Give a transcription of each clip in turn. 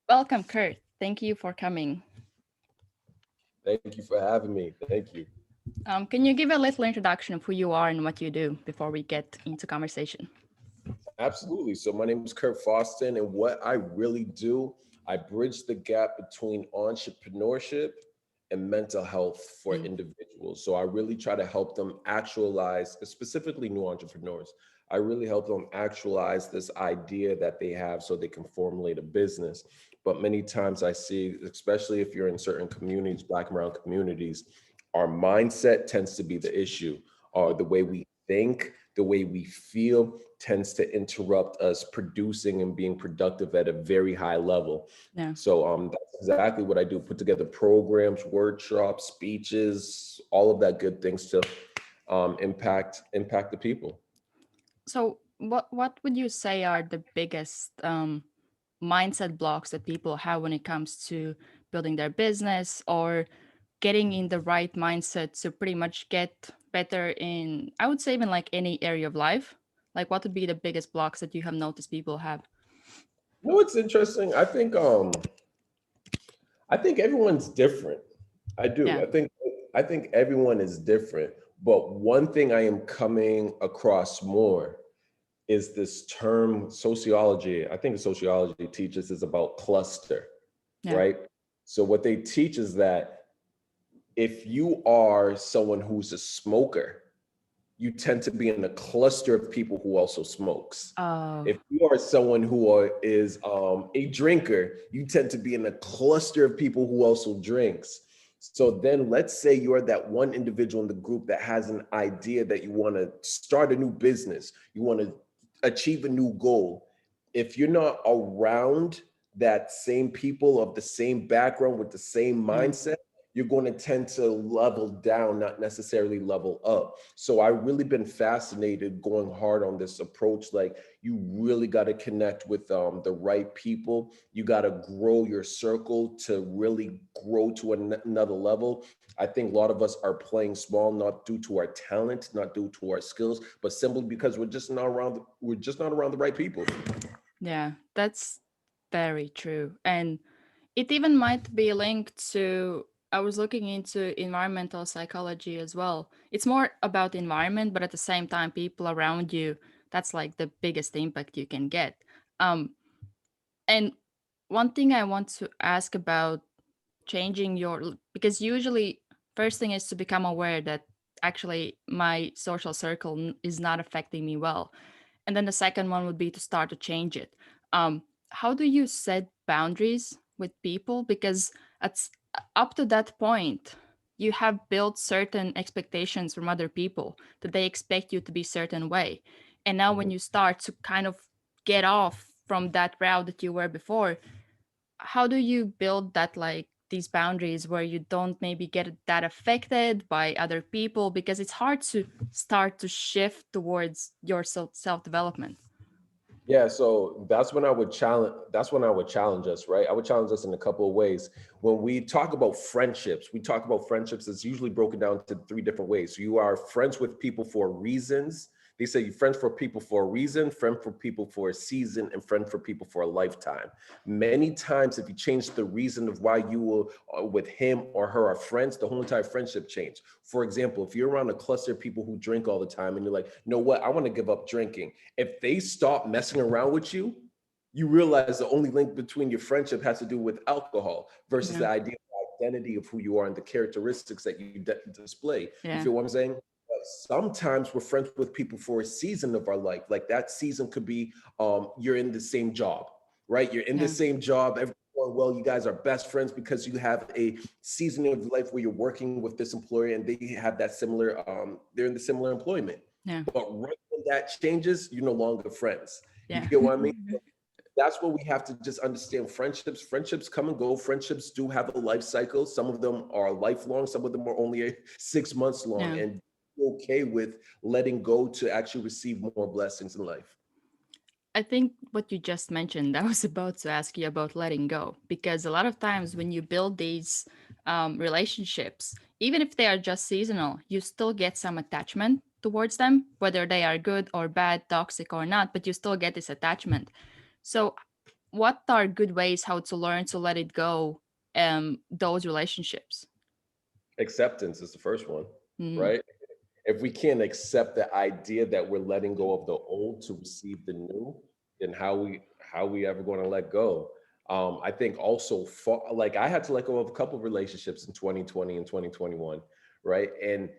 Welcome, Kurt. Thank you for coming. Thank you for having me. Thank you. Can you give a little introduction of who you are and what you do before we get into conversation? Absolutely. So my name is Kurt Faustin, and what I really do, I bridge the gap between entrepreneurship and mental health for Mm. individuals. So I really try to help them actualize, specifically new entrepreneurs. I really help them actualize this idea that they have so they can formulate a business. But many times I see, especially if you're in certain communities, Black and brown communities, our mindset tends to be the issue, or the way we think, the way we feel tends to interrupt us producing and being productive at a very high level. Yeah. So that's exactly what I do. Put together programs, workshops, speeches, all of that good things to impact the people. So, what would you say are the biggest mindset blocks that people have when it comes to building their business or getting in the right mindset to pretty much get better in, I would say, even like any area of life? Like, what would be the biggest blocks that you have noticed people have? You know what's interesting? I think everyone's different. I do. Yeah. I think everyone is different. But one thing I am coming across more is this term sociology. I think sociology teaches is about cluster, Yeah. right? So what they teach is that if you are someone who's a smoker, you tend to be in a cluster of people who also smokes. Oh, If you are someone is a drinker, you tend to be in a cluster of people who also drinks. So then let's say you're that one individual in the group that has an idea that you want to start a new business, you want to achieve a new goal. If you're not around that same people of the same background with the same yeah. mindset, you're going to tend to level down, not necessarily level up. So I really been fascinated going hard on this approach. Like you really got to connect with the right people. You got to grow your circle to really grow to another level. I think a lot of us are playing small, not due to our talent, not due to our skills, but simply because we're just not around the right people. Yeah, that's very true. And it even might be linked to, I was looking into environmental psychology as well. It's more about environment, but at the same time, people around you, that's like the biggest impact you can get. Um, and one thing I want to ask about changing your, because usually first thing is to become aware that actually my social circle is not affecting me well, and then the second one would be to start to change it. How do you set boundaries with people? Because at, up to that point you have built certain expectations from other people that they expect you to be certain way, and now when Mhm. you start to kind of get off from that route that you were before, how do you build that, like these boundaries where you don't maybe get that affected by other people, because it's hard to start to shift towards your self development. Yeah, so that's when I would challenge us, right? I would challenge us in a couple of ways. When we talk about friendships, it's usually broken down to three different ways. So you are friends with people for reasons. They say you friends for people for a reason, friend for people for a season, and friend for people for a lifetime. Many times, if you change the reason of why you were with him or her are friends, the whole entire friendship changed. For example, if you're around a cluster of people who drink all the time and you're like, you know what, I want to give up drinking. If they stop messing around with you, you realize the only link between your friendship has to do with alcohol versus Yeah. the idea of identity of who you are and the characteristics that you display. You Yeah. feel what I'm saying? Sometimes we're friends with people for a season of our life. Like that season could be you're in the same job, right? You're in the Yeah. same job. Everything going well. You guys are best friends because you have a season of life where you're working with this employer and they have that similar. They're in the similar employment. Yeah. But right when that changes, you're no longer friends. You Yeah. get what I mean? That's what we have to just understand. Friendships come and go. Friendships do have a life cycle. Some of them are lifelong, some of them are only 6 months long, Yeah. and be okay with letting go to actually receive more blessings in life. I think what you just mentioned, I was about to ask you about letting go, because a lot of times when you build these relationships, even if they are just seasonal, you still get some attachment towards them, whether they are good or bad, toxic or not, but you still get this attachment. So what are good ways how to learn to let it go, those relationships? Acceptance is the first one, Mm, right? If we can't accept the idea that we're letting go of the old to receive the new, then how we ever going to let go? I think also like I had to let go of a couple of relationships in 2020 and 2021, right? And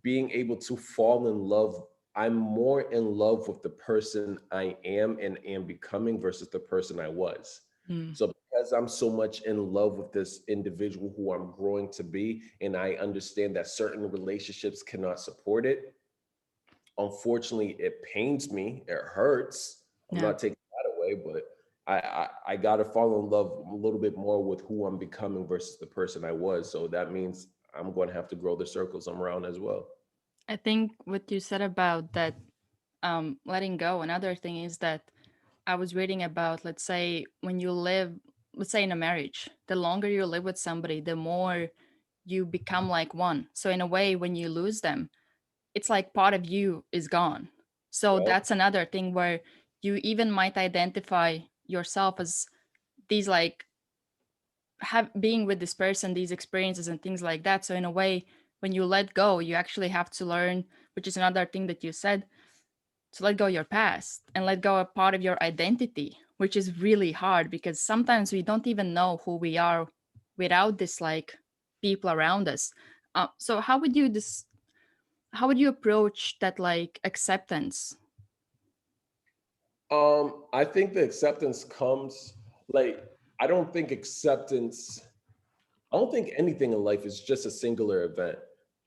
being able to fall in love, I'm more in love with the person I am and am becoming versus the person I was. mm, So because I'm so much in love with this individual who I'm growing to be, and I understand that certain relationships cannot support it, unfortunately, it pains me. It hurts. I'm yeah. not taking that away, but I got to fall in love a little bit more with who I'm becoming versus the person I was. So that means I'm going to have to grow the circles I'm around as well. I think what you said about that, letting go, another thing is that I was reading about, let's say, when you live, let's say in a marriage, the longer you live with somebody, the more you become like one. So, in a way, when you lose them, it's like part of you is gone. So, Right. that's another thing where you even might identify yourself as these, like, have being with this person, these experiences and things like that. So, in a way, when you let go, you actually have to learn, which is another thing that you said, to let go your past and let go a part of your identity, which is really hard because sometimes we don't even know who we are without this, like, people around us. So how would you approach that, like, acceptance? I think the acceptance comes like I don't think acceptance I don't think anything in life is just a singular event,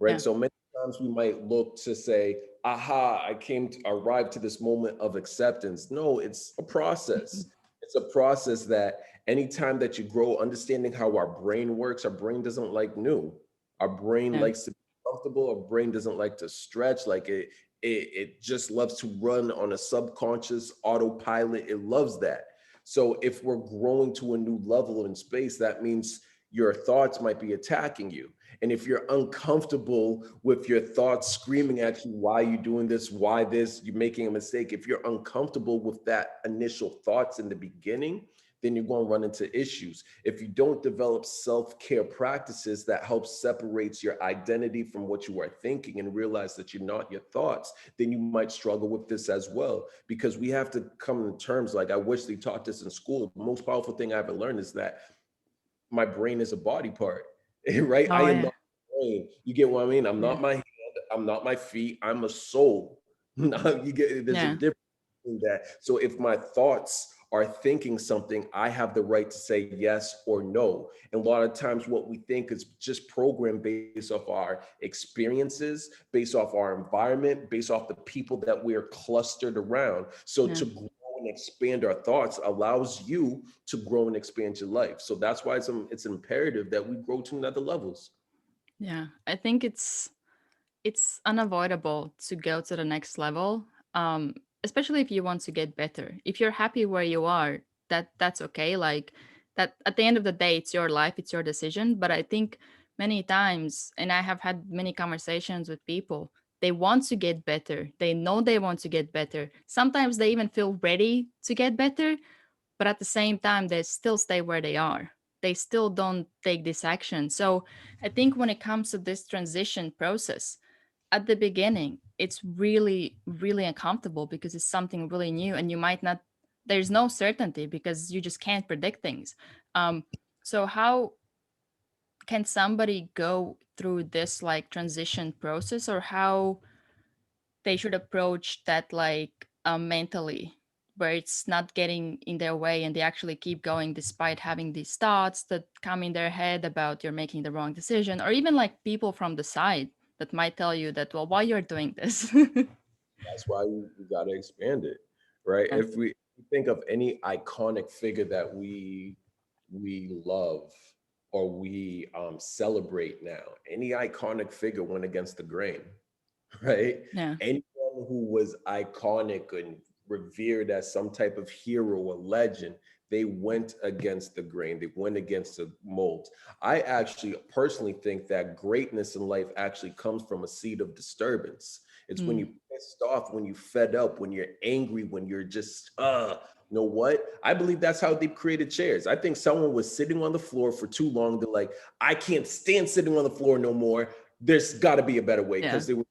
right? Yeah. So many times we might look to say, aha, I came to arrive to this moment of acceptance. No, it's a process. Mhm. It's a process that anytime that you grow, understanding how our brain works, our brain doesn't like new. Our brain Yeah. likes to be comfortable. Our brain doesn't like to stretch. Like it just loves to run on a subconscious autopilot. It loves that. So if we're growing to a new level in space, that means your thoughts might be attacking you. And if you're uncomfortable with your thoughts screaming at you, why are you doing this? Why this? You're making a mistake. If you're uncomfortable with that initial thoughts in the beginning, then you're going to run into issues. If you don't develop self-care practices that help separates your identity from what you are thinking and realize that you're not your thoughts, then you might struggle with this as well. Because we have to come to terms, like I wish they taught this in school. The most powerful thing I ever learned is that my brain is a body part, right? I Oh am yeah. not my brain. You get what I mean? I'm Yeah. not my hand. I'm not my feet. I'm a soul. You get there's a Yeah. difference in that. So if my thoughts are thinking something, I have the right to say yes or no. And a lot of times what we think is just programmed based off our experiences, based off our environment, based off the people that we're clustered around. So Yeah. to grow and expand our thoughts allows you to grow and expand your life. So that's why it's imperative that we grow to another levels. Yeah. I think it's unavoidable to go to the next level, um especially if you want to get better. If you're happy where you are, that's okay. Like, that at the end of the day, it's your life, it's your decision. But I think many times, and I have had many conversations with people, they want to get better, they know they want to get better, sometimes they even feel ready to get better, but at the same time they still stay where they are, they still don't take this action. So I think when it comes to this transition process, at the beginning it's really really uncomfortable because it's something really new and you might not, there's no certainty because you just can't predict things. um so how can somebody go through this, like, transition process, or how they should approach that, like, mentally, where it's not getting in their way and they actually keep going despite having these thoughts that come in their head about you're making the wrong decision, or even like people from the side that might tell you that, well, why you're doing this. That's why we got to expand it, right? Yeah. If we think of any iconic figure that we love or we celebrate now, any iconic figure went against the grain, right? Yeah. Anyone who was iconic and revered as some type of hero or legend, they went against the grain. They went against the mold. I actually personally think that greatness in life actually comes from a seed of disturbance. It's when Mm. you pissed off, when you fed up, when you're angry, when you're just You know what? I believe that's how they created chairs. I think someone was sitting on the floor for too long. They're like, I can't stand sitting on the floor no more. There's got to be a better way, Yeah. because they were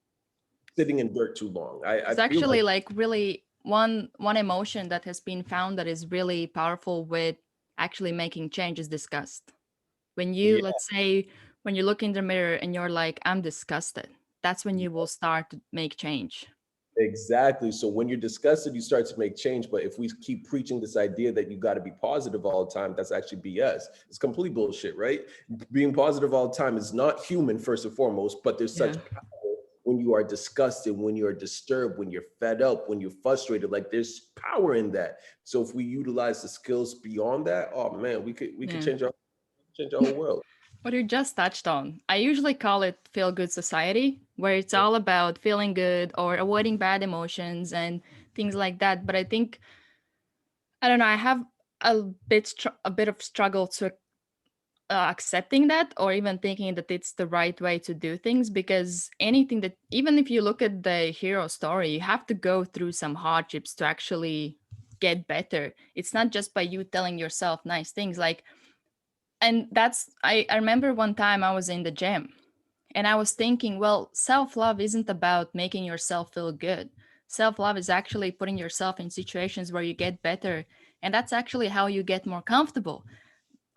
sitting in dirt too long. I It's feel actually like, like really one emotion that has been found that is really powerful with actually making change is disgust. When you, yeah, let's say, when you look in the mirror and you're like, I'm disgusted, that's when you will start to make change. exactly. So when you're disgusted, you start to make change. But if we keep preaching this idea that you got to be positive all the time, that's actually BS. It's complete bullshit, right? Being positive all the time is not human, first and foremost, but there's such Yeah. power when you are disgusted, when you're disturbed, when you're fed up, when you're frustrated. Like, there's power in that. So if we utilize the skills beyond that, oh man, we could Yeah. change our whole world. What you just touched on, I usually call it feel good society, where it's all about feeling good or avoiding bad emotions and things like that. But I think, I don't know, I have a bit of struggle to accepting that, or even thinking that it's the right way to do things, because anything that, even if you look at the hero story, you have to go through some hardships to actually get better. It's not just by you telling yourself nice things. Like, and that's, I remember one time I was in the gym and I was thinking, well, self-love isn't about making yourself feel good. Self-love is actually putting yourself in situations where you get better, and that's actually how you get more comfortable.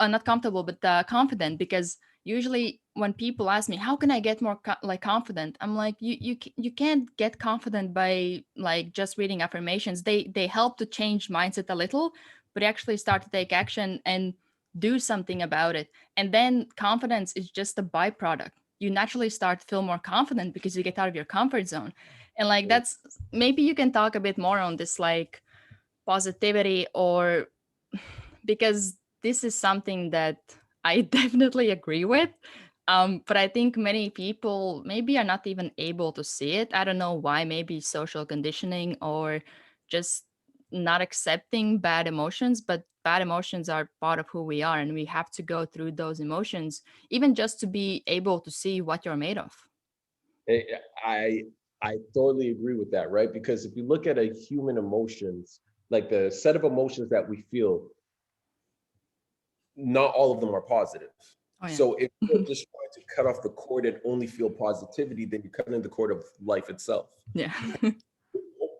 Not comfortable, but confident. Because usually when people ask me, how can I get more like confident, I'm like, you can't get confident by like just reading affirmations. They help to change mindset a little, but actually start to take action and do something about it. And then confidence is just a byproduct. You naturally start to feel more confident because you get out of your comfort zone. And like, that's, maybe you can talk a bit more on this, like positivity, or because this is something that I definitely agree with. But I think many people maybe are not even able to see it. I don't know why, maybe social conditioning or just not accepting bad emotions, but bad emotions are part of who we are, and we have to go through those emotions, even just to be able to see what you're made of. Eh, I I totally agree with that, right? Because if you look at a human emotions, like the set of emotions that we feel, not all of them are positive. Oh, yeah. So if you're just trying to cut off the cord and only feel positivity, then you're cutting the cord of life itself. Yeah.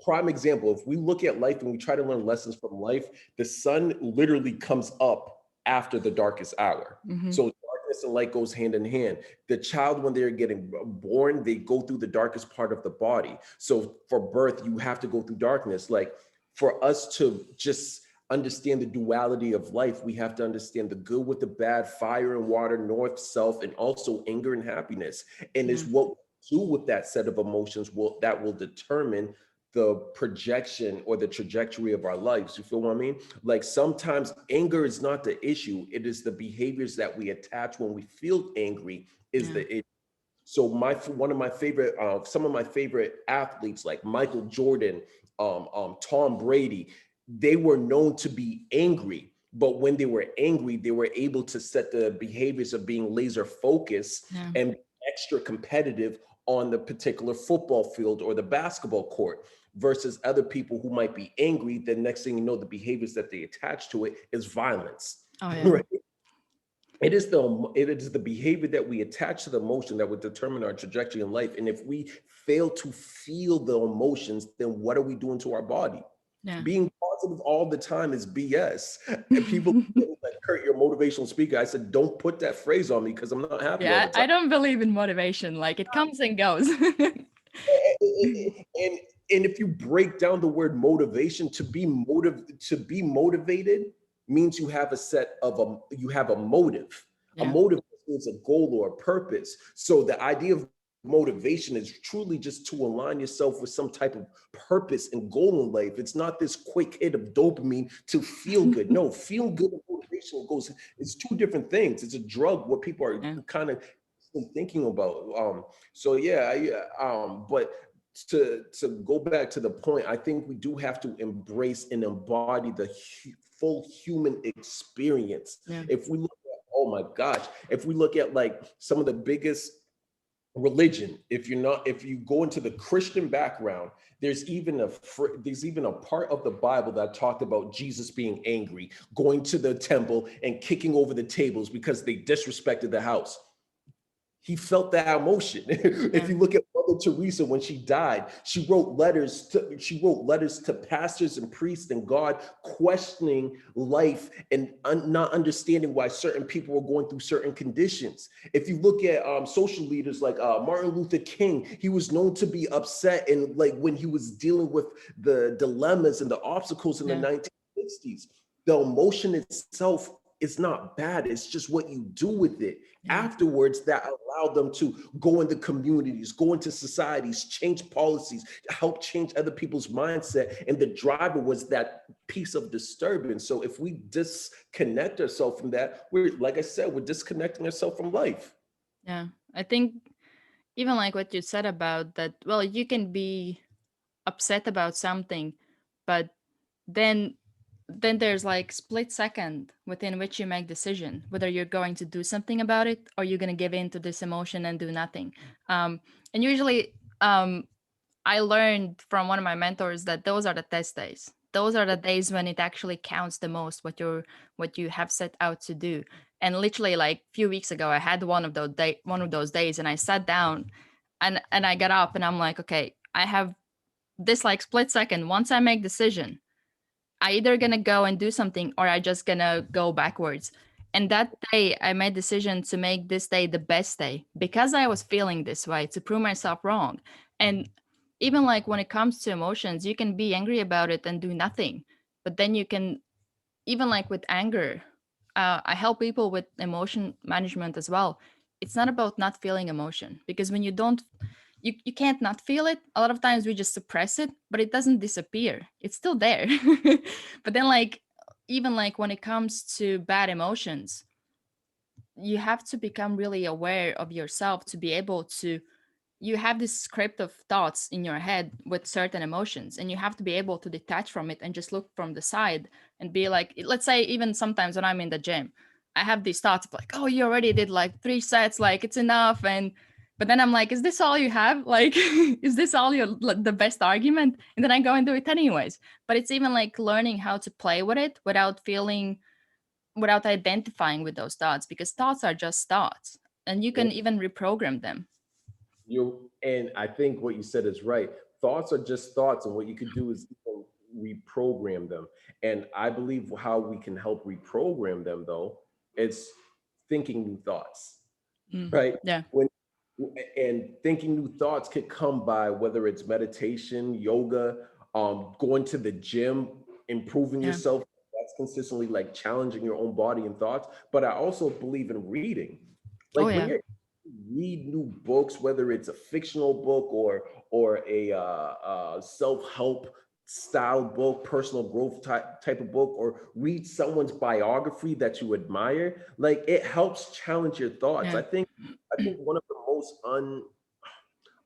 Prime example, if we look at life and we try to learn lessons from life, the sun literally comes up after the darkest hour. Hmm. So darkness and light goes hand in hand. The child, when they're getting born, they go through the darkest part of the body. So for birth, you have to go through darkness. Like, for us to just understand the duality of life, we have to understand the good with the bad, fire and water, north, south, and also anger and happiness. And Yeah. it's what we do with that set of emotions that will determine the projection or the trajectory of our lives. You feel what I mean? Like, sometimes anger is not the issue. It is the behaviors that we attach when we feel angry is Yeah. the issue. So one of my favorite, some of my favorite athletes like Michael Jordan, Tom Brady, they were known to be angry. But when they were angry, they were able to set the behaviors of being laser focused Yeah. and extra competitive on the particular football field or the basketball court, versus other people who might be angry. The next thing you know, the behaviors that they attach to it is violence. Oh, yeah. Right? It is the behavior that we attach to the emotion that would determine our trajectory in life. And if we fail to feel the emotions, then what are we doing to our body? Yeah. Being positive all the time is BS. And people like, Kurt, you're a motivational speaker. I said, don't put that phrase on me because I'm not happy all Yeah, the time. I don't believe in motivation. Like, it comes and goes. And and if you break down the word motivation, to be motivated means you have a set of you have a motive. A Yeah. motive is a goal or a purpose. So the idea of motivation is truly just to align yourself with some type of purpose and goal in life. It's not this quick hit of dopamine to feel good. No, feel good and motivation goes, it's two different things. It's a drug, what people are Yeah. kind of thinking about. So yeah, but to go back to the point, I think we do have to embrace and embody the full human experience. Yeah. If we look at, oh my gosh, if we look at like some of the biggest religion, if you go into the Christian background, there's even a part of the Bible that talked about Jesus being angry, going to the temple and kicking over the tables because they disrespected the house. He felt that emotion. If Yeah. you look at Mother Teresa, when she died, she wrote letters to pastors and priests and God, questioning life and not understanding why certain people were going through certain conditions. If you look at social leaders like Martin Luther King, he was known to be upset, and like when he was dealing with the dilemmas and the obstacles in the Yeah. 1960s, the emotion itself is not bad. It's just what you do with it Yeah. afterwards that allowed them to go into communities, go into societies, change policies, help change other people's mindset. And the driver was that piece of disturbance. So if we disconnect ourselves from that, we're, like I said, we're disconnecting ourselves from life. Yeah. I think even like what you said about that, well, you can be upset about something, but then there's like split second within which you make decision whether you're going to do something about it or you're going to give in to this emotion and do nothing. And usually I learned from one of my mentors that those are the test days. Those are the days when it actually counts the most what you have set out to do. And literally like a few weeks ago I had one of those days, and I sat down and I got up and I'm like, okay, I have this like split second. Once I make decision, I either gonna go and do something or I just gonna go backwards. And that day I made decision to make this day the best day because I was feeling this way, to prove myself wrong. And even like when it comes to emotions, you can be angry about it and do nothing. But then you can, even like with anger, I help people with emotion management as well. It's not about not feeling emotion, because when you don't, you can't not feel it. A lot of times we just suppress it, but it doesn't disappear. It's still there. But then like, even like when it comes to bad emotions, you have to become really aware of yourself to be able to, you have this script of thoughts in your head with certain emotions, and you have to be able to detach from it and just look from the side and be like, let's say even sometimes when I'm in the gym, I have these thoughts of like, oh, you already did like 3 sets, like it's enough. And but then I'm like, is this all you have, like is this all your like, the best argument? And then I go and do it anyways. But it's even like learning how to play with it without feeling, without identifying with those thoughts, because thoughts are just thoughts and you can even reprogram them. And I think what you said is right. Thoughts are just thoughts, and what you could do is you can reprogram them. And I believe how we can help reprogram them, though, it's thinking new thoughts, Mm. right? Yeah. When and thinking new thoughts could come by whether it's meditation, yoga, going to the gym, improving Yeah. yourself. That's consistently like challenging your own body and thoughts. But I also believe in reading. Oh Like when yeah. you're read new books, whether it's a fictional book or a self-help style book, personal growth type of book, or read someone's biography that you admire, like it helps challenge your thoughts. Yeah. I think one of the most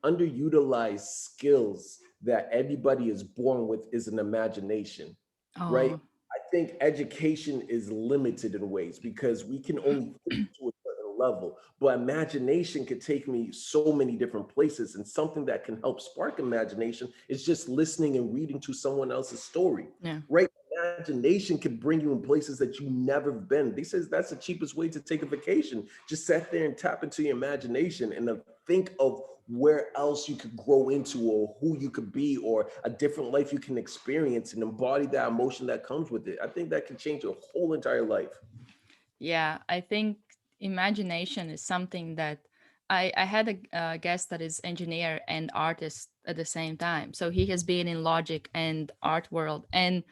underutilized skills that everybody is born with is an imagination, right? Oh, I think education is limited in ways because we can only think to a certain level, but imagination could take me so many different places. And something that can help spark imagination is just listening and reading to someone else's story, yeah. right? Imagination can bring you in places that you never been. They says that's the cheapest way to take a vacation. Just sit there and tap into your imagination and then think of where else you could grow into, or who you could be, or a different life you can experience, and embody that emotion that comes with it. I think that can change your whole entire life. Yeah, I think imagination is something that I had a guest that is engineer and artist at the same time. So he has been in logic and art world, and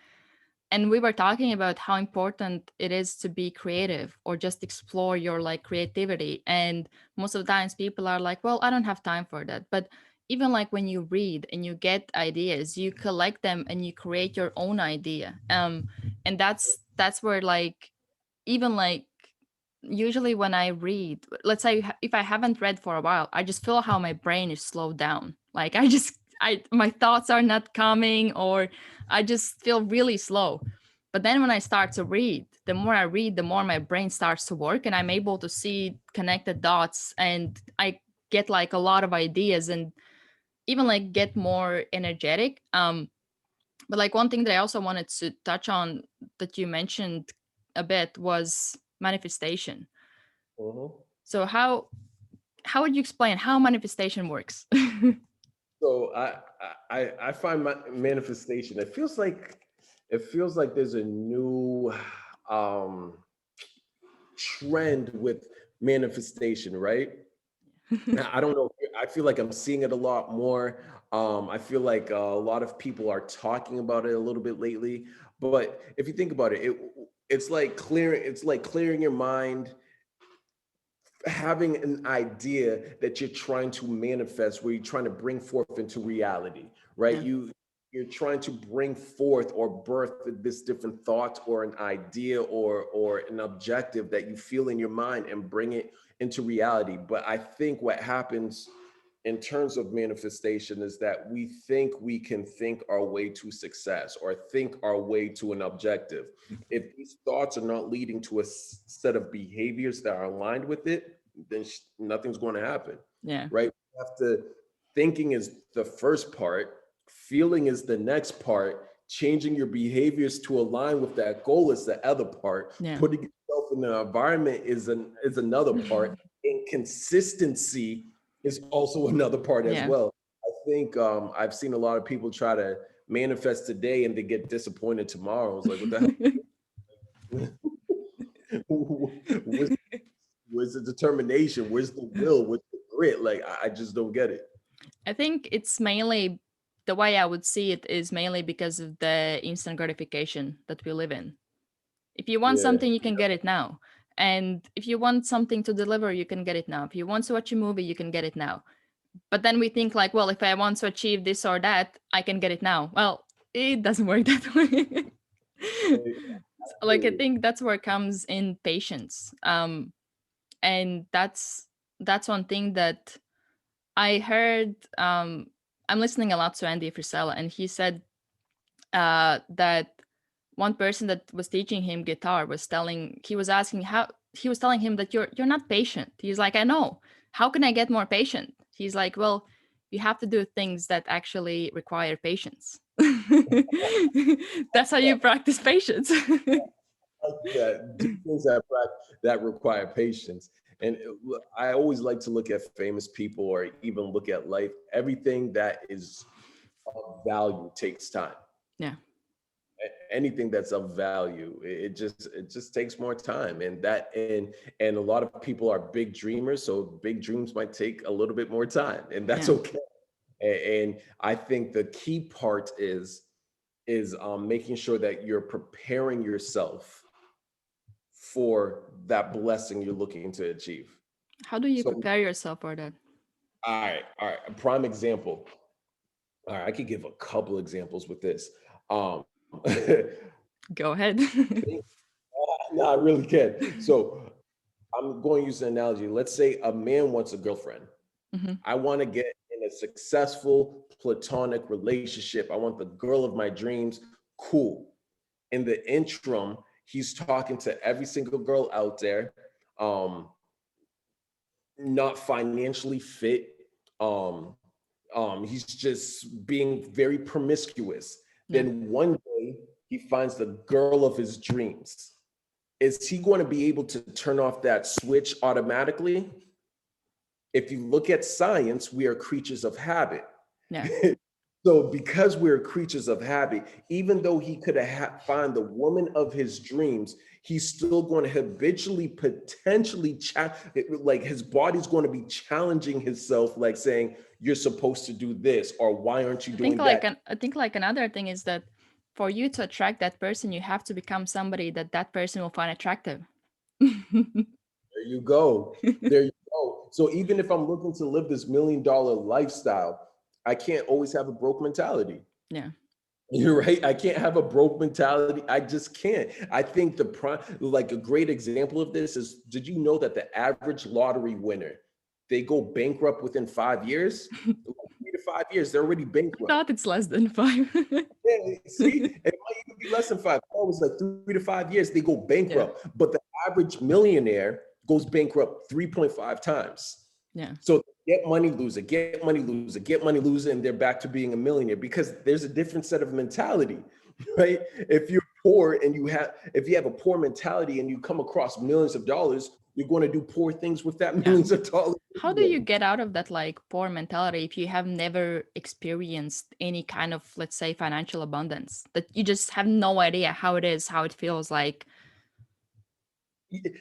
we were talking about how important it is to be creative or just explore your like creativity. And most of the times people are like, well, I don't have time for that. But even like when you read and you get ideas, you collect them and you create your own idea. And that's where like, even like, usually when I read, let's say if I haven't read for a while, I just feel how my brain is slowed down. Like I my thoughts are not coming, or I just feel really slow. But then when I start to read, the more I read, the more my brain starts to work and I'm able to see connected dots, and I get like a lot of ideas and even like get more energetic. But like one thing that I also wanted to touch on that you mentioned a bit was manifestation. Mhm. So how would you explain how manifestation works? So I find my manifestation. It feels like there's a new um, trend with manifestation, right? I don't know. I feel like I'm seeing it a lot more. I feel like a lot of people are talking about it a little bit lately. But if you think about it, it's like clearing. It's like clearing your mind, having an idea that you're trying to manifest, where you're trying to bring forth into reality, right? Yeah. You're trying to bring forth or birth this different thought or an idea or an objective that you feel in your mind and bring it into reality. But I think what happens in terms of manifestation is that we think we can think our way to success or think our way to an objective. If these thoughts are not leading to a set of behaviors that are aligned with it, then nothing's going to happen, Yeah. right? We have to, thinking is the first part, feeling is the next part, changing your behaviors to align with that goal is the other part, Yeah. putting yourself in the environment is another part, and consistency is also another part as Yeah. well. I think I've seen a lot of people try to manifest today and they get disappointed tomorrow. It's like, what the hell? Where's the determination? Where's the will? Where's the grit? Like, I just don't get it. I think it's mainly the way I would see it is mainly because of the instant gratification that we live in. If you want Yeah. something, you can get it now. And if you want something to deliver, you can get it now. If you want to watch a movie, you can get it now. But then we think like, well, if I want to achieve this or that, I can get it now. Well, it doesn't work that way. Like I think that's where comes in patience. And that's one thing that I heard. I'm listening a lot to Andy Frisella, and he said that one person that was teaching him guitar was telling he was asking how he was telling him that you're not patient. He's like, I know. How can I get more patient? He's like, well, you have to do things that actually require patience. That's how you practice patience. That do things that require patience. And I always like to look at famous people or even look at life. Everything that is of value takes time. Yeah. Anything that's of value, it just takes more time. And a lot of people are big dreamers, so big dreams might take a little bit more time, and that's Yeah. okay. And I think the key part is making sure that you're preparing yourself for that blessing you're looking to achieve. How do you So, prepare yourself for that? all right, a prime example. All right, I could give a couple examples with this. Um, Go ahead. no, I really can. So I'm going to use an analogy. Let's say a man wants a girlfriend. Hmm. I want to get in a successful platonic relationship. I want the girl of my dreams. Cool. In the interim, he's talking to every single girl out there, um, not financially fit. Um, he's just being very promiscuous. Yeah. Then one day he finds the girl of his dreams. Is he going to be able to turn off that switch automatically? If you look at science, we are creatures of habit. Yeah. So because we're creatures of habit, even though he could have find the woman of his dreams, he's still going to habitually potentially like his body's going to be challenging himself, like saying, you're supposed to do this, or why aren't you doing that? I think like another thing is that for you to attract that person, you have to become somebody that that person will find attractive. There you go. There you go. So even if I'm looking to live this $1 million lifestyle, I can't always have a broke mentality. Yeah. You're right. I can't have a broke mentality. I just can't. I think like a great example of this is, did you know that the average lottery winner, they go bankrupt within 5 years? Like 3 to 5 years, they're already I bankrupt. thought it's less than 5. Yeah, see, it might even be less than five. Oh, it's like 3 to 5 years, they go Yeah. bankrupt. But the average millionaire goes bankrupt 3.5 times. Yeah. So get money, lose it, get money, lose it, get money, lose it, and they're back to being a millionaire because there's a different set of mentality, right? If you're poor and if you have a poor mentality and you come across millions of dollars, you're going to do poor things with that Yeah. millions of dollars. How do you get out of that like poor mentality if you have never experienced any kind of, let's say, financial abundance? That you just have no idea how it is, how it feels like.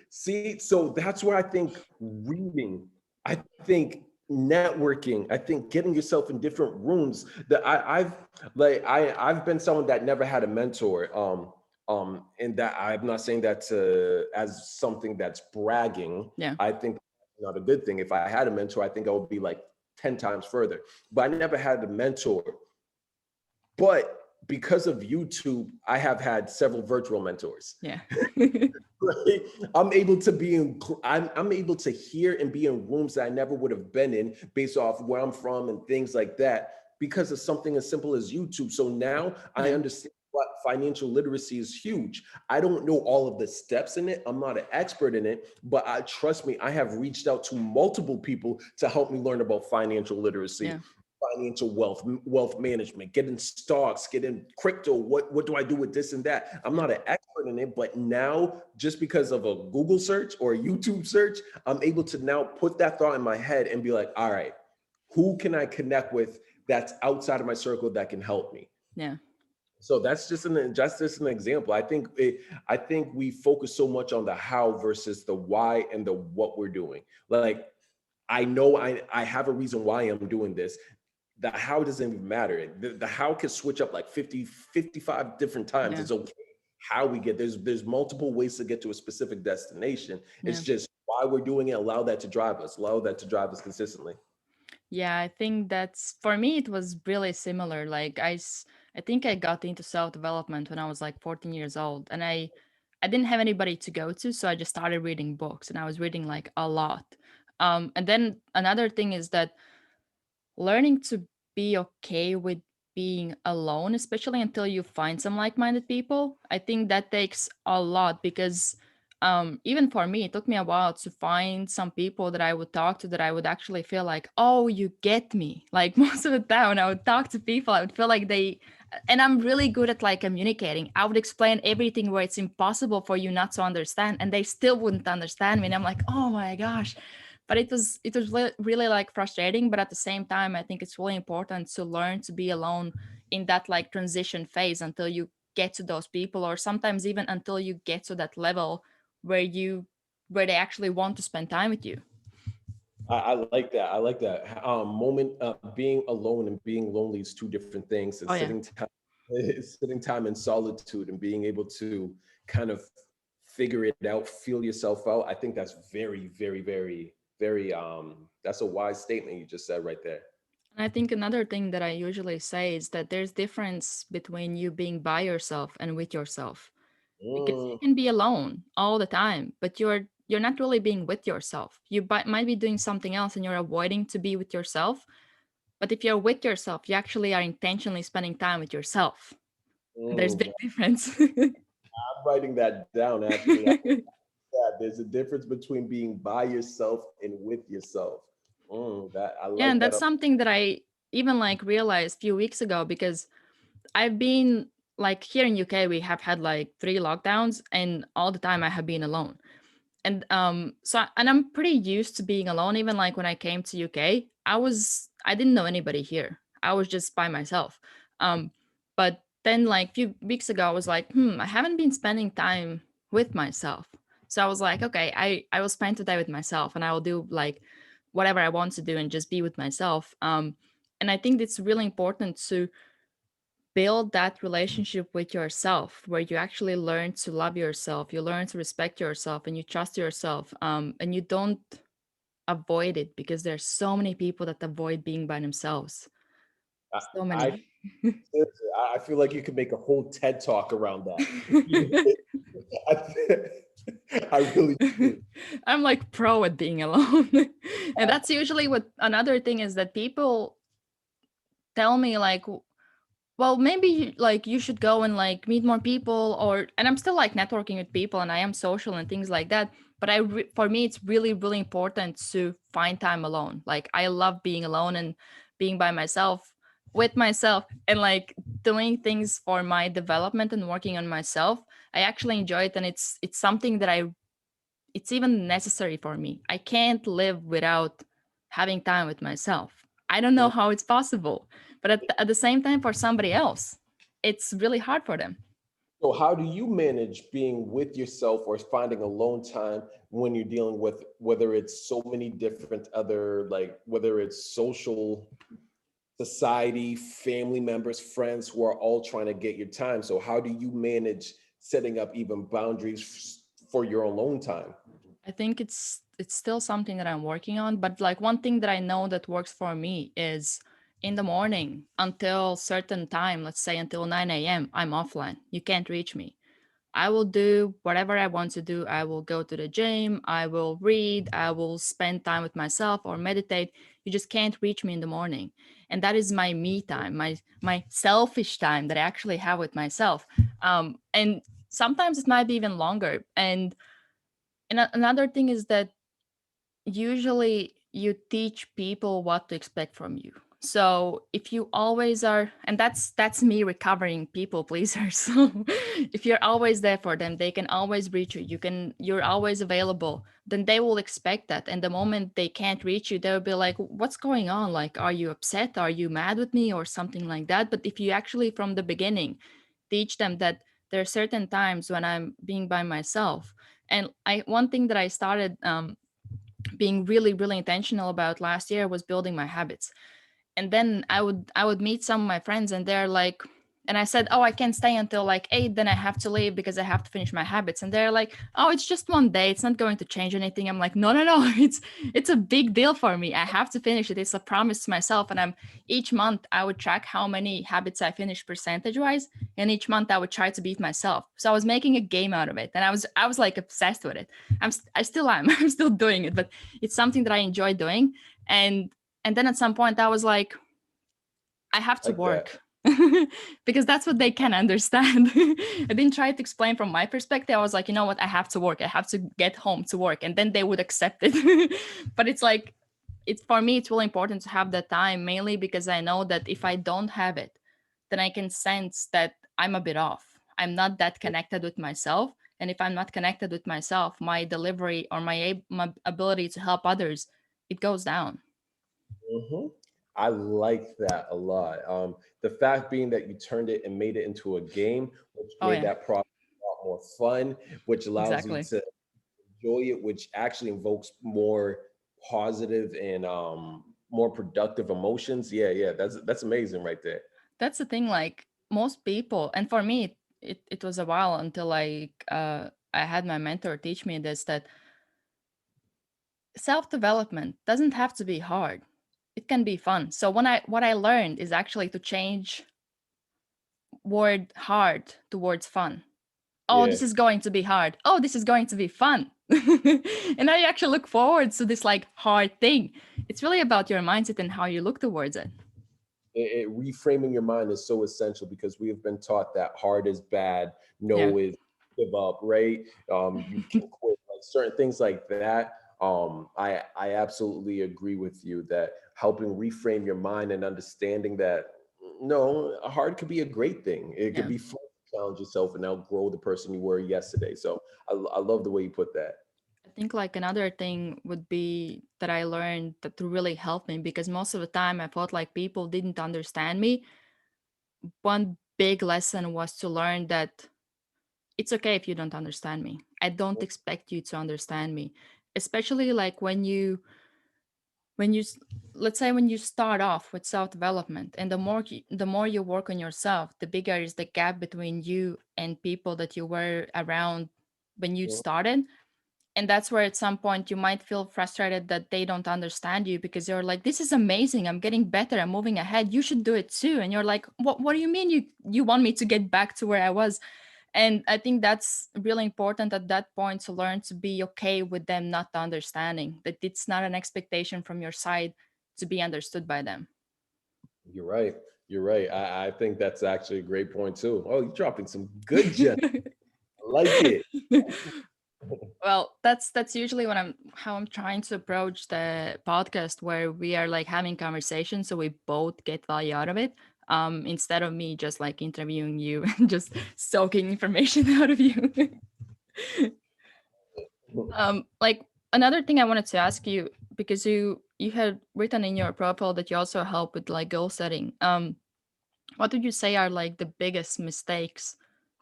See, so that's where I think reading, I think networking, I think getting yourself in different rooms. That I've been someone that never had a mentor. And that I'm not saying that as something that's bragging. Yeah. I think that's not a good thing. If I had a mentor, I think I would be like 10 times further. But I never had a mentor. But because of YouTube, I have had several virtual mentors. Yeah. Right? I'm able to be I'm able to hear and be in rooms that I never would have been in based off where I'm from and things like that because of something as simple as YouTube. So now I Yeah. understand what financial literacy is huge. I don't know all of the steps in it. I'm not an expert in it, but trust me, I have reached out to multiple people to help me learn about financial literacy, Yeah. financial wealth management, getting stocks, getting crypto. What do I do with this and that? I'm Yeah. not an expert in it, but now just because of a Google search or a YouTube search, I'm able to now put that thought in my head and be like, all right, who can I connect with that's outside of my circle that can help me? Yeah. So that's just an example. I think we focus so much on the how versus the why and the what we're doing. Like I know I have a reason why I'm doing this. The how doesn't even matter. The how can switch up like 50, 55 different times. Yeah. It's okay. How we get there's multiple ways to get to a specific destination. Yeah. It's just why we're doing it. Allow that to drive us consistently. Yeah, I think that's for me it was really similar. Like I think I got into self-development when I was like 14 years old and I didn't have anybody to go to, so I just started reading books and I was reading like a lot. And then another thing is that learning to be okay with being alone, especially until you find some like-minded people, I think that takes a lot because even for me, it took me a while to find some people that I would talk to that I would actually feel like, oh, you get me. Like most of the time when I would talk to people, I would feel like and I'm really good at like communicating. I would explain everything where it's impossible for you not to understand, and they still wouldn't understand me. And I'm like, oh my gosh, but it was really like frustrating, but at the same time I think it's really important to learn to be alone in that like transition phase until you get to those people, or sometimes even until you get to that level where they actually want to spend time with you. I like that. I like that. Moment being alone and being lonely is two different things. And Oh yeah. sitting time in solitude and being able to kind of figure it out, feel yourself out. I think that's very, very, very, very. That's a wise statement you just said right there. And I think another thing that I usually say is that there's difference between you being by yourself and with yourself, because you Mm, can be alone all the time but you're not really being with yourself. Might be doing something else and you're avoiding to be with yourself. But if you're with yourself, you actually are intentionally spending time with yourself. There's big mm. difference. I'm writing that down actually. Yeah, there's a difference between being by yourself and with yourself. That I Yeah, like and that. that's something that I even like realized a few weeks ago, because I've been like here in UK we have had like 3 lockdowns and all the time I have been alone. And and I'm pretty used to being alone. Even like when I came to UK, I didn't know anybody here. I was just by myself. But then like a few weeks ago I was like, I haven't been spending time with myself. So I was like, okay, I will spend today with myself and I will do like whatever I want to do and just be with myself. And I think it's really important to build that relationship with yourself where you actually learn to love yourself, you learn to respect yourself, and you trust yourself, and you don't avoid it, because there's so many people that avoid being by themselves. I, So I many. seriously, I feel like you could make a whole TED talk around that. I really do. I'm like pro at being alone. And that's usually what another thing is that people tell me like, well, maybe like you should go and like meet more people, or and I'm still like networking with people and I am social and things like that, but for me it's really really important to find time alone. Like I love being alone and being by myself, with myself, and like doing things for my development and working on myself. I actually enjoy it, and it's something that it's even necessary for me. I can't live without having time with myself. I don't know Mhm. how it's possible, but at the same time, for somebody else, it's really hard for them. So how do you manage being with yourself or finding alone time when you're dealing with whether it's so many different other, like whether it's social society, family members, friends who are all trying to get your time? So how do you manage setting up even boundaries for your alone time? I think it's still something that I'm working on, but like one thing that I know that works for me is in the morning until certain time, let's say until 9 a.m., I'm offline. You can't reach me. I will do whatever I want to do. I will go to the gym, I will read, I will spend time with myself or meditate. You just can't reach me in the morning. And that is my me time, my selfish time that I actually have with myself. And sometimes it might be even longer. And another thing is that usually you teach people what to expect from you. So if you always are, and that's me recovering people pleasers. So if you're always there for them, they can always reach you, you're always available, then they will expect that. And the moment they can't reach you, they'll be like, what's going on? Like, are you upset? Are you mad with me or something like that? But if you actually from the beginning teach them that there are certain times when I'm being by myself. And I one thing that I started being really really intentional about last year was building my habits. And then I would meet some of my friends and they're like, and I said, oh, I can't stay until like 8, then I have to leave because I have to finish my habits. And they're like, oh, it's just one day, it's not going to change anything. I'm like, no no no, it's a big deal for me. I have to finish it. It's a promise to myself. And I'm each month I would track how many habits I finished percentage wise, and each month I would try to beat myself. So I was making a game out of it, and I was like obsessed with it. I still am. I'm still doing it, but it's something that I enjoy doing. And then at some point I was like, I have to Like that. work. Because that's what they can understand. I didn't try to explain from my perspective. I was like, you know what, I have to work, I have to get home to work, and then they would accept it. But it's like, it's for me it's really important to have that time, mainly because I know that if I don't have it, then I can sense that I'm a bit off, I'm not that connected with myself. And if I'm not connected with myself, my delivery or my ability to help others, it goes down. Hmm. I like that a lot. The fact being that you turned it and made it into a game, which Oh made yeah, that process a lot more fun, which allows you exactly. to enjoy it, which actually invokes more positive and more productive emotions. Yeah, yeah, that's amazing right there. That's the thing, like most people, and for me it was a while until I had my mentor teach me this, that self-development doesn't have to be hard, it can be fun. So what I learned is actually to change word hard towards fun. Oh, Yeah. this is going to be hard, oh, this is going to be fun. And I actually look forward to this like hard thing. It's really about your mindset and how you look towards it. Reframing your mind is so essential because we have been taught that hard is bad, Yeah. no is give up, right? You can quit, like certain things like that. I absolutely agree with you that helping reframe your mind and understanding that no, hard could be a great thing. It could Yeah. be fun to challenge yourself and outgrow the person you were yesterday. So I love the way you put that. I think like another thing would be that I learned that to really help me, because most of the time I felt like people didn't understand me. One big lesson was to learn that it's okay if you don't understand me. I don't expect you to understand me. Especially like when you let's say when you start off with self-development, and the more you work on yourself, the bigger is the gap between you and people that you were around when you Mhm. started. And that's where at some point you might feel frustrated that they don't understand you, because you're like, this is amazing, I'm getting better, I'm moving ahead, you should do it too. And you're like, what do you mean you want me to get back to where I was? And I think that's really important at that point, to learn to be okay with them not understanding, that it's not an expectation from your side to be understood by them. You're right. You're right. I think that's actually a great point too. Oh, you're dropping some good gems. I like it. Well, that's usually when how I'm trying to approach the podcast, where we are like having conversations so we both get value out of it. Instead of me just like interviewing you and just soaking information out of you. Like another thing I wanted to ask you, because you had written in your profile that you also help with like goal setting. What would you say are like the biggest mistakes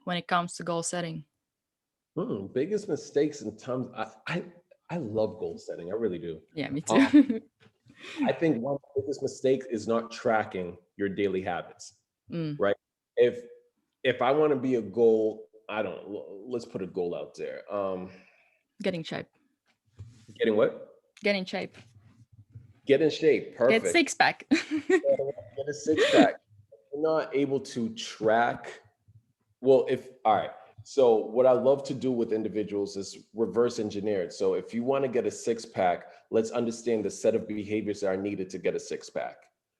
when it comes to goal setting? Biggest mistakes in terms. I love goal setting. I really do. Yeah, me Um, too. I think one of the biggest mistakes is not tracking your daily habits. Mm, Right? If if I want to be a goal, I don't. Let's put a goal out there. getting shape. Getting what? Get in shape. Get in shape. Get Perfect. six pack. Get a six pack. You're not able to track. Well, if all right. So what I love to do with individuals is reverse engineer it. So if you want to get a six pack, let's understand the set of behaviors that are needed to get a six pack,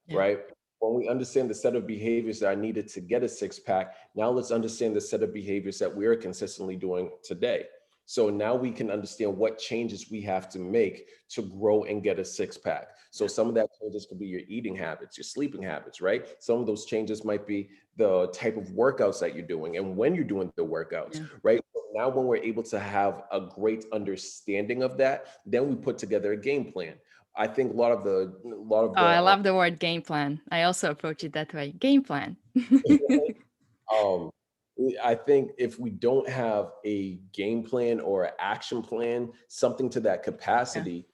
Yeah. right? When we understand the set of behaviors that are needed to get a six pack, now let's understand the set of behaviors that we are consistently doing today. So now we can understand what changes we have to make to grow and get a six pack. So some of that changes could be your eating habits, your sleeping habits, right? Some of those changes might be the type of workouts that you're doing and when you're doing the workouts, Yeah. right? So now when we're able to have a great understanding of that, then we put together a game plan. I think a lot of Oh, I the love the word game plan. I also approach it that way. Game plan. um I think if we don't have a game plan or an action plan, something to that Yeah. capacity,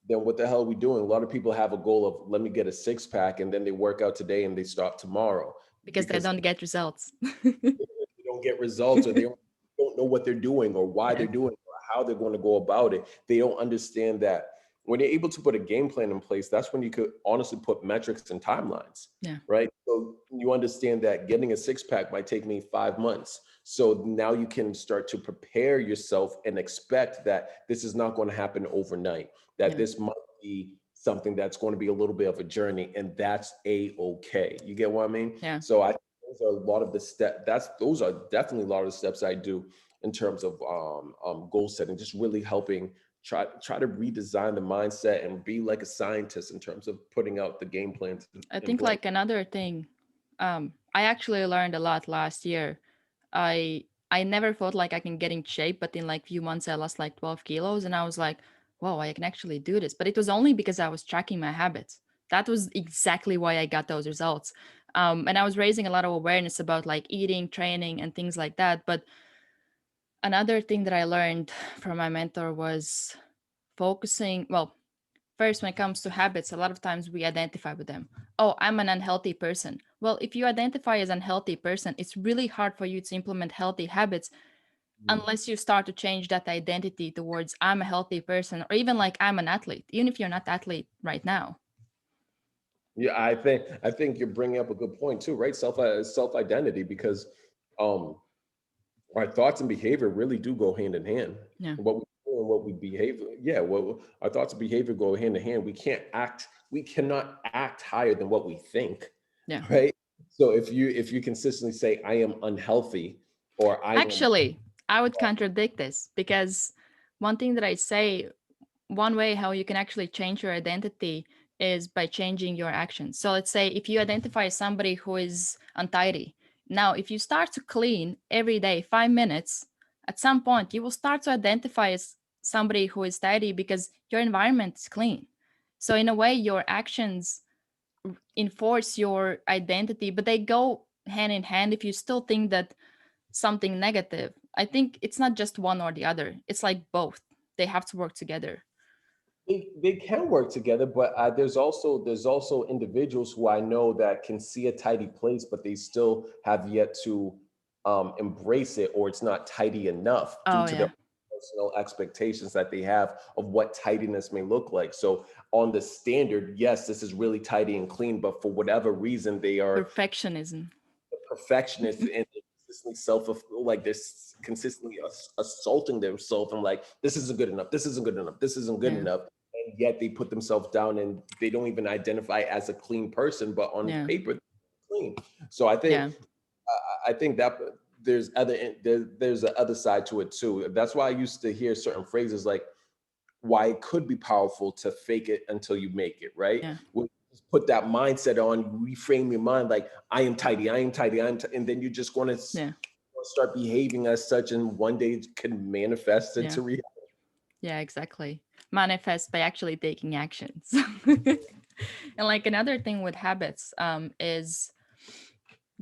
then what the hell are we doing? A lot of people have a goal of let me get a six pack and then they work out today and they stop tomorrow Because they because don't get results. they don't get results or they don't know what they're doing or why Yeah. they're doing it or how they're going to go about it. They don't understand that when you're able to put a game plan in place, that's when you could honestly put metrics and timelines, Yeah. right? So you understand that getting a six pack might take me 5 months. So now you can start to prepare yourself and expect that this is not going to happen overnight, that Yeah. this might be something that's going to be a little bit of a journey, and that's a-okay. You get what I mean? Yeah. So I those are a lot of the those are definitely a lot of the steps I do in terms of goal setting, just really helping try to redesign the mindset and be like a scientist in terms of putting out the game plans I in think place. like another thing, I actually learned a lot last year. I never felt like I can get in shape, but in like few months I lost like 12 kilos and I was like, whoa, I can actually do this. But it was only because I was tracking my habits. That was exactly why I got those results. And I was raising a lot of awareness about like eating, training, and things like that. But another thing that I learned from my mentor was focusing, well, first, when it comes to habits, a lot of times we identify with them. Oh, I'm an unhealthy person. Well, if you identify as an unhealthy person, it's really hard for you to implement healthy habits Mhm. unless you start to change that identity towards I'm a healthy person, or even like I'm an athlete, even if you're not athlete right now. Yeah, I think you're bringing up a good point too, right? Self identity, because um, our thoughts and behavior really do go hand in hand. Yeah. What we do and what we behave, yeah, what our thoughts and behavior go hand in hand. We cannot act higher than what we think, Yeah. right? So if you consistently say I am unhealthy or I am, Actually, I would contradict this because one thing that I say, one way how you can actually change your identity is by changing your actions. So let's say if you identify as somebody who is untidy, now if you start to clean every day 5 minutes, at some point you will start to identify as somebody who is tidy because your environment is clean. So in a way, your actions enforce your identity, but they go hand in hand if you still think that something negative. I think it's not just one or the other. It's like both. They have to work together. they can work together, but there's also individuals who I know that can see a tidy place, but they still have yet to embrace it, or it's not tidy enough due Oh to their yeah. personal expectations that they have of what tidiness may look like. So on the standard, yes, this is really tidy and clean, but for whatever reason, they are Perfectionism. perfectionists and they consistently like they're consistently assaulting themselves and like this isn't good enough, this isn't good enough, this isn't good Yeah. enough, and yet they put themselves down and they don't even identify as a clean person, but on Yeah. paper clean. So I think Yeah. that there's the other side to it too. That's why I used to hear certain phrases like, why it could be powerful to fake it until you make it, right? Yeah. When you put that mindset on, you reframe your mind like, I am tidy, I am tidy, and then you're just going to Yeah. start behaving as such, and one day it can manifest Yeah. into reality. Yeah, exactly. Manifest by actually taking actions. And like another thing with habits is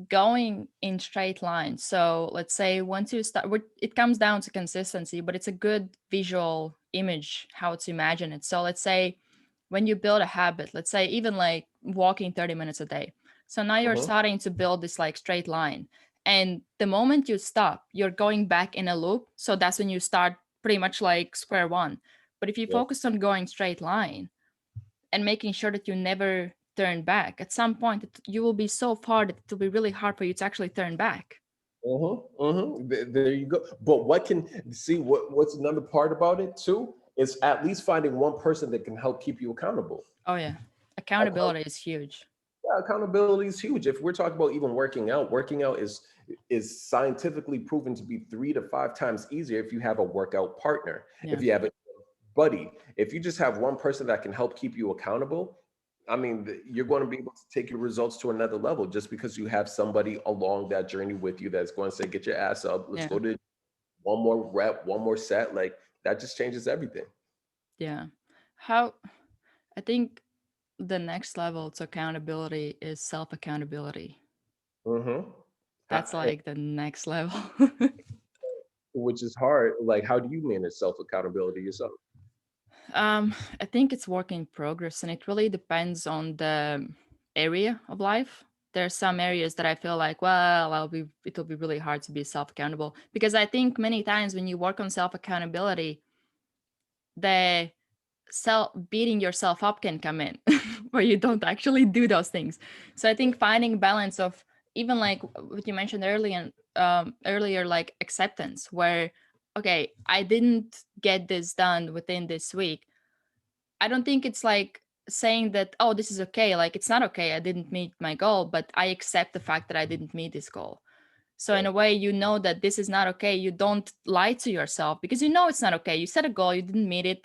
going in straight lines. So let's say once you start, it comes down to consistency, but it's a good visual image how to imagine it. So let's say when you build a habit, let's say even like walking 30 minutes a day. So now you're Mhm. starting to build this like straight line. And the moment you stop, you're going back in a loop. So that's when you start pretty much like square one. But if you Yeah. focus on going straight line, and making sure that you never turn back. At some point, you will be so far that it will be really hard for you to actually turn back. There you go. But what can see what's another part about it too is at least finding one person that can help keep you accountable. Oh, yeah. Account- Accountability is huge. yeah, accountability is huge. If we're talking about even working out is scientifically proven to be 3 to 5 times easier if you have a workout partner. Yeah. If you have a buddy, if you just have one person that can help keep you accountable, I mean, you're going to be able to take your results to another level just because you have somebody along that journey with you that's going to say, get your ass up, let's Yeah. go to one more rep, one more set. Like that just changes everything. Yeah. How, I think the next level to accountability is self accountability. Mm-hmm. That's like the next level. Which is hard. Like, how do you manage self accountability yourself? I think it's work in progress, and it really depends on the area of life. There are some areas that I feel like, well, it'll be really hard to be self accountable, because I think many times when you work on self accountability, the self beating yourself up can come in, where you don't actually do those things. So I think finding balance of, even like what you mentioned earlier, like acceptance, where okay, I didn't get this done within this week. I don't think it's like saying that, oh, this is okay. Like, it's not okay. I didn't meet my goal, but I accept the fact that I didn't meet this goal. So, in Yeah. a way, you know that this is not okay. You don't lie to yourself because you know it's not okay. You set a goal, you didn't meet it,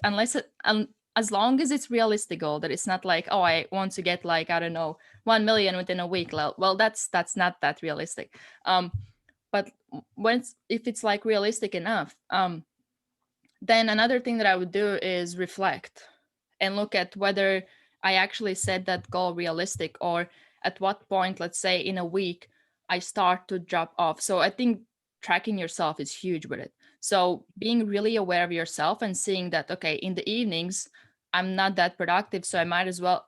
as long as it's realistic goal, that it's not like, oh, I want to get like, I don't know, 1 million within a week. Well, that's not that realistic. But if it's like realistic enough, then another thing that I would do is reflect and look at whether I actually set that goal realistic, or at what point, let's say in a week, I start to drop off. So I think tracking yourself is huge with it. So being really aware of yourself and seeing that, okay, in the evenings, I'm not that productive. So I might as well,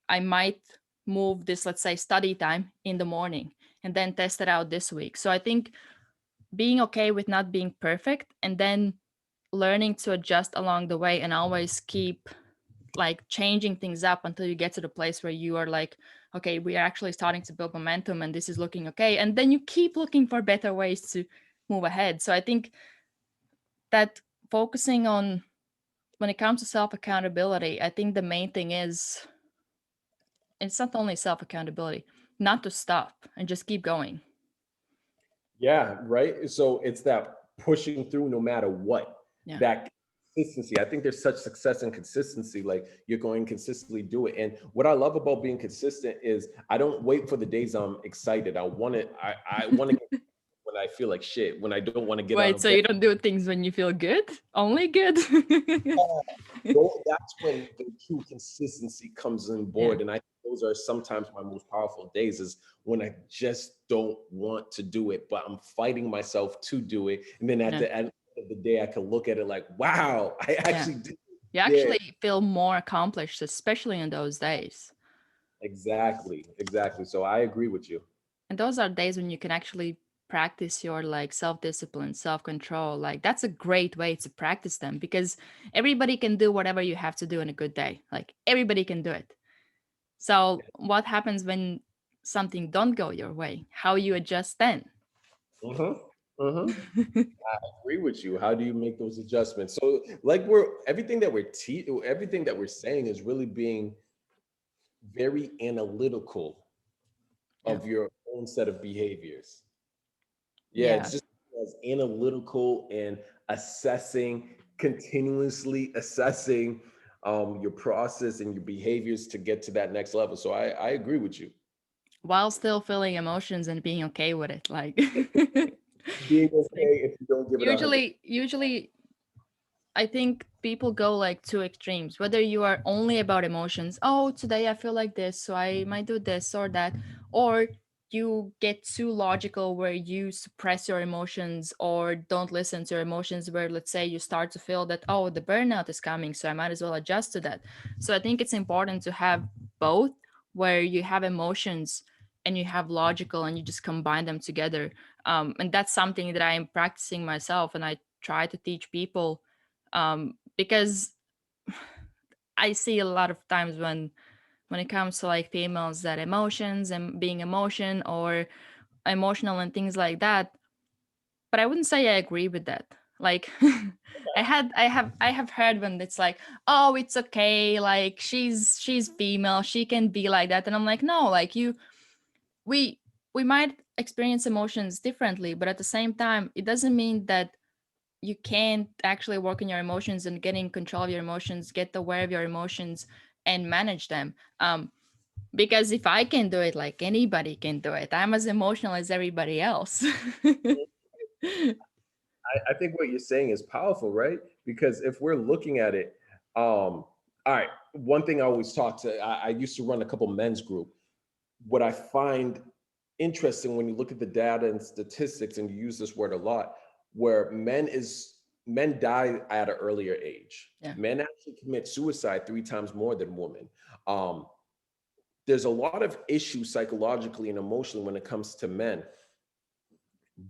I might move this, let's say, study time in the morning and then test it out this week. So I think being okay with not being perfect, and then learning to adjust along the way, and always keep like changing things up until you get to the place where you are like, okay, we are actually starting to build momentum and this is looking okay. And then you keep looking for better ways to move ahead. So I think that focusing on, when it comes to self accountability, I think the main thing is, it's not only self accountability, not to stop and just keep going. Yeah, right. So it's that pushing through no matter what. Yeah. That consistency. I think there's such success in consistency. Like you're going to consistently do it. And what I love about being consistent is I don't wait for the days I'm excited. I want to get when I feel like shit, when I don't want to get out Wait, of so bed. you don't do things when you feel good? Only good? That's when the true consistency comes on Yeah. board. And I think those are sometimes my most powerful days is when I just don't want to do it, but I'm fighting myself to do it. And then at Yeah. the end of the day, I can look at it like, wow, I Yeah. actually did. You Yeah, actually feel more accomplished, especially in those days. exactly. Exactly. So I agree with you. And those are days when you can actually practice your like self-discipline, self-control. Like, that's a great way to practice them, because everybody can do whatever you have to do in a good day. Like, everybody can do it. So what happens when something don't go your way? How you adjust then? Mm-hmm. Mm-hmm. Agree with you. How do you make those adjustments? So like everything that we're saying is really being very analytical Yeah. of your own set of behaviors. Yeah, it's Yeah. just as analytical and assessing, continuously assessing your process and your behaviors to get to that next level. So I agree with you. While still feeling emotions and being okay with it. Like Being it's like okay if you don't give it 100. usually I think people go like two extremes. Whether you are only about emotions, oh, today I feel like this, so I might do this or that, or you get too logical where you suppress your emotions or don't listen to your emotions, where let's say you start to feel that, oh, the burnout is coming, so I might as well adjust to that. So I think it's important to have both, where you have emotions and you have logical and you just combine them together. And that's something that I am practicing myself and I try to teach people, because I see a lot of times when it comes to like females that emotions and being emotional and things like that. But I wouldn't say I agree with that. Like I have heard when it's like, oh, it's okay, like she's female, she can be like that, and I'm like, no, like we we might experience emotions differently, but at the same time, it doesn't mean that you can't actually work on your emotions and get in control of your emotions, get aware of your emotions and manage them. Because if I can do it, like anybody can do it. I'm as emotional as everybody else. I think what you're saying is powerful, right? Because if we're looking at it, all right, one thing I always talk to, I used to run a couple men's group. What I find interesting when you look at the data and statistics, and you use this word a lot, where men die at an earlier age. Yeah. Men actually commit suicide 3 times more than women. Um, there's a lot of issues psychologically and emotionally when it comes to men,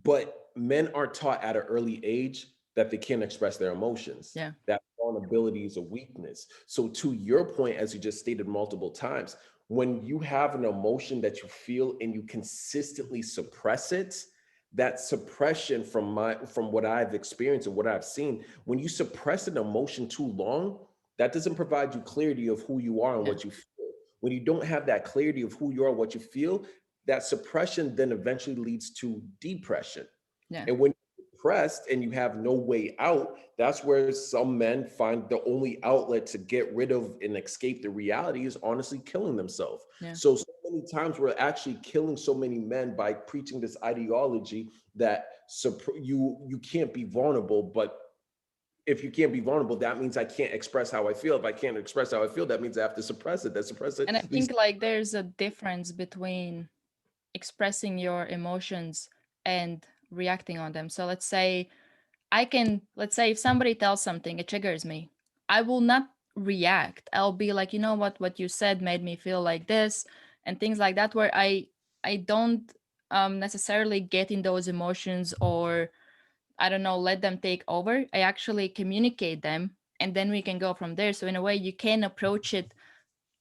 but men are taught at an early age that they can't express their emotions, Yeah. that vulnerability is a weakness. So to your point, as you just stated multiple times, when you have an emotion that you feel and you consistently suppress it, that suppression, from what I've experienced and what I've seen, when you suppress an emotion too long, that doesn't provide you clarity of who you are and Yeah. what you feel. When you don't have that clarity of who you are, what you feel, that suppression then eventually leads to depression. Yeah. And when you're depressed and you have no way out, that's where some men find the only outlet to get rid of and escape the reality is honestly killing themselves. Yeah. So many times we're actually killing so many men by preaching this ideology that you can't be vulnerable, but if you can't be vulnerable, that means I can't express how I feel. If I can't express how I feel, that means I have to suppress it. That suppress it And I leads. think like there's a difference between expressing your emotions and reacting on them. So let's say if somebody tells something, it triggers me. I will not react. I'll be like, you know what you said made me feel like this and things like that, where I don't necessarily get in those emotions or I don't know, let them take over. I actually communicate them and then we can go from there. So in a way you can approach it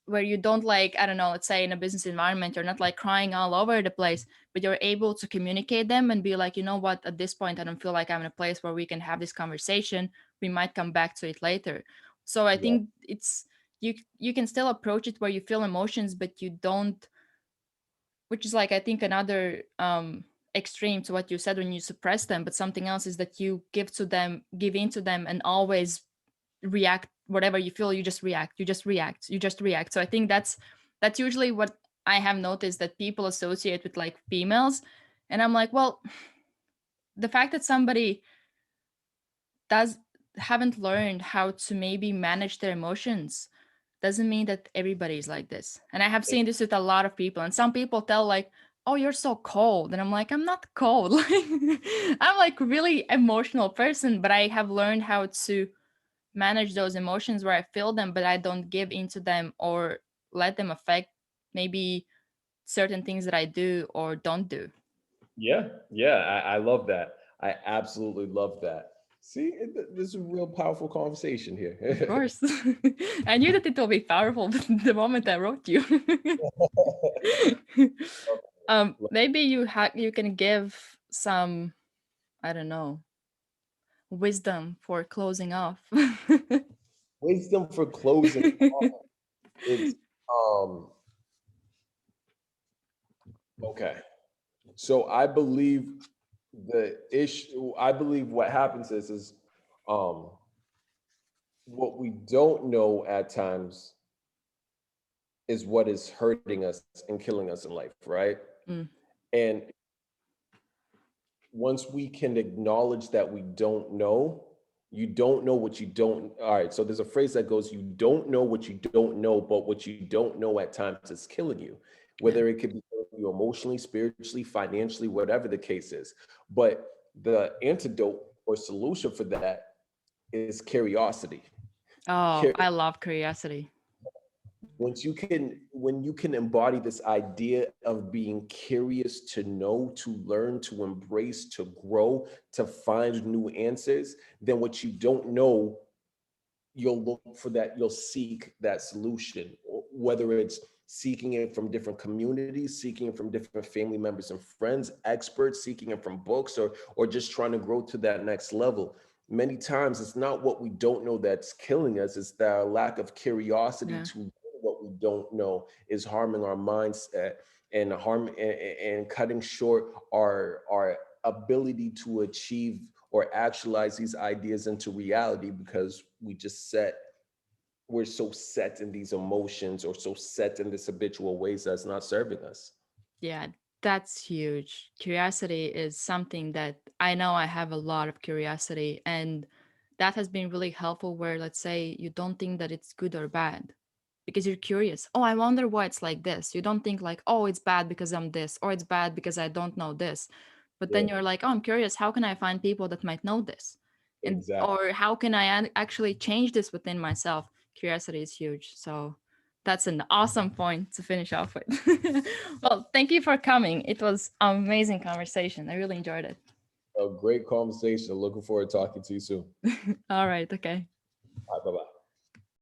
where you don't like, I don't know, let's say in a business environment, you're not like crying all over the place, but you're able to communicate them and be like, you know what, at this point I don't feel like I'm in a place where we can have this conversation. We might come back to it later. So I Yeah. think it's you can still approach it where you feel emotions, but you don't, which is like I think another extreme to what you said when you suppress them, but something else is that you give in to them and always react. Whatever you feel, you just react. So I think that's usually what I have noticed that people associate with like females. And I'm like, well, the fact that somebody does haven't learned how to maybe manage their emotions doesn't mean that everybody's like this. And I have seen this with a lot of people, and some people tell like, oh, you're so cold, and I'm like, I'm not cold. Like I'm like really emotional person, but I have learned how to manage those emotions where I feel them, but I don't give into them or let them affect maybe certain things that I do or don't do. Yeah, yeah, I love that. I absolutely love that. See, this is a real powerful conversation Of here. course. I knew that it will be powerful the moment I wrote you. Maybe you can give some, I don't know, wisdom for closing off. Wisdom for closing. It's um Okay. So I believe what happens is um what we don't know at times is what is hurting us and killing us in life, right? Mm, And once we can acknowledge that we don't know, you don't know what you don't. All right. So there's a phrase that goes, you don't know what you don't know, but what you don't know at times is killing you, yeah. whether it could be killing you emotionally, spiritually, financially, whatever the case is. But the antidote or solution for that is curiosity. Oh, I love curiosity. When you can embody this idea of being curious, to know, to learn, to embrace, to grow, to find new answers, then what you don't know, you'll look for that, you'll seek that solution, whether it's seeking it from different communities, seeking it from different family members and friends, experts, seeking it from books, or just trying to grow to that next level. Many times it's not what we don't know that's killing us, it's the lack of curiosity Yeah. to learn what we don't know is harming our mindset and cutting short our ability to achieve or actualize these ideas into reality, because we're so set in these emotions or so set in this habitual ways that's not serving us. Yeah, that's huge. Curiosity is something that I know I have a lot of curiosity, and that has been really helpful where, let's say, you don't think that it's good or bad because you're curious. Oh, I wonder why it's like this. You don't think like, oh, it's bad because I'm this, or it's bad because I don't know this. But then Yeah, you're like, oh, I'm curious. How can I find people that might know this? And exactly. or how can I actually change this within myself? Curiosity is huge. So that's an awesome point to finish off with. Well, thank you for coming. It was an amazing conversation. I really enjoyed it. A great conversation. Looking forward to talking to you soon. All right. Okay. Bye bye.